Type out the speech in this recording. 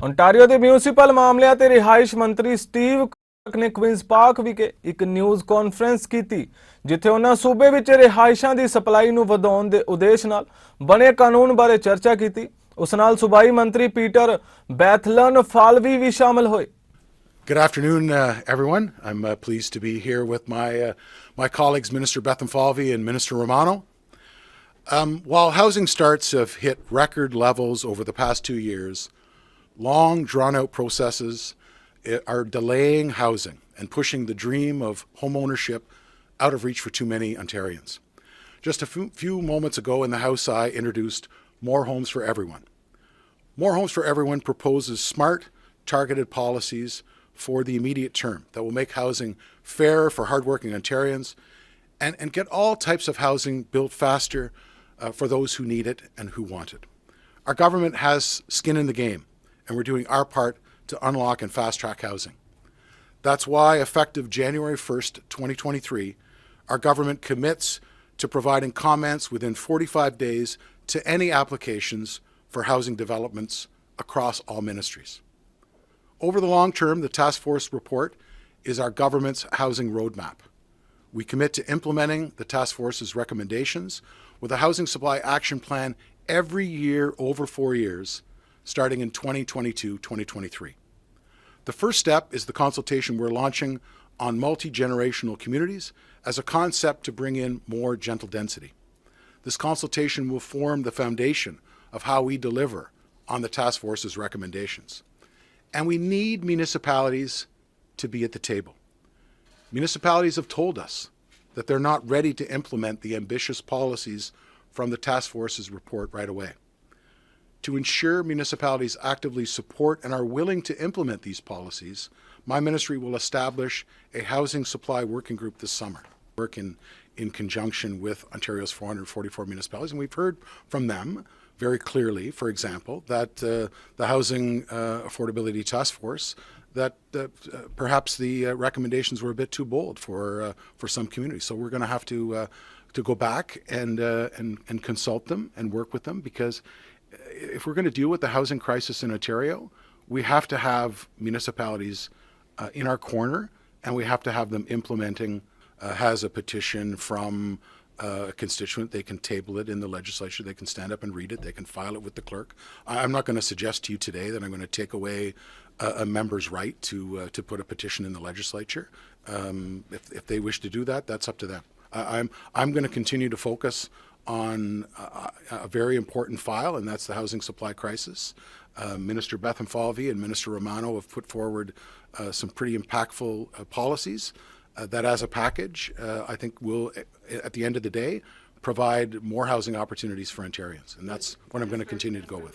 Ontario के municipal मामलों ते रिहाइश मंत्री स्टीव क्लर्क ने क्वींस पार्क विखे एक न्यूज़ कॉन्फ्रेंस की जिथे उन्होंने सूबे विच रिहाइशों की सप्लाई नूं वधाउण दे उद्देश नाल बने कानून बारे चर्चा की। उस नाल सूबाई मंत्री पीटर बैथलन फालवी भी शामिल होए। Good afternoon, everyone. I'm pleased to be here with my colleagues, Minister Bethenfalvy and Minister Romano. While housing starts have hit record levels over the past 2 years, long, drawn-out processes are delaying housing and pushing the dream of home ownership out of reach for too many Ontarians. Just a few moments ago in the House, I introduced More Homes for Everyone. More Homes for Everyone proposes smart, targeted policies for the immediate term that will make housing fair for hardworking Ontarians and get all types of housing built faster for those who need it and who want it. Our government has skin in the game, and we're doing our part to unlock and fast-track housing. That's why, effective January 1st, 2023, our government commits to providing comments within 45 days to any applications for housing developments across all ministries. Over the long term, the task force report is our government's housing roadmap. We commit to implementing the task force's recommendations with a housing supply action plan every year over 4 years, starting in 2022-2023. The first step is the consultation we're launching on multi-generational communities as a concept to bring in more gentle density. This consultation will form the foundation of how we deliver on the task force's recommendations. And we need municipalities to be at the table. Municipalities have told us that they're not ready to implement the ambitious policies from the task force's report right away. To ensure municipalities actively support and are willing to implement these policies, my ministry will establish a housing supply working group this summer, work in conjunction with Ontario's 444 municipalities, and we've heard from them very clearly, for example, that the Housing Affordability Task Force, that perhaps the recommendations were a bit too bold for some communities. So we're going to have to go back and consult them and work with them, because if we're going to deal with the housing crisis in Ontario, we have to have municipalities in our corner, and we have to have them implementing. Has a petition from a constituent, they can table it in the legislature, they can stand up and read it, they can file it with the clerk. I'm not going to suggest to you today that I'm going to take away a member's right to put a petition in the legislature. If they wish to do that, that's up to them. I'm going to continue to focus on a very important file, and that's the housing supply crisis. Minister Bethenfalvy and Minister Romano have put forward some pretty impactful policies that as a package, I think will, at the end of the day, provide more housing opportunities for Ontarians. And that's what I'm going to continue to go with.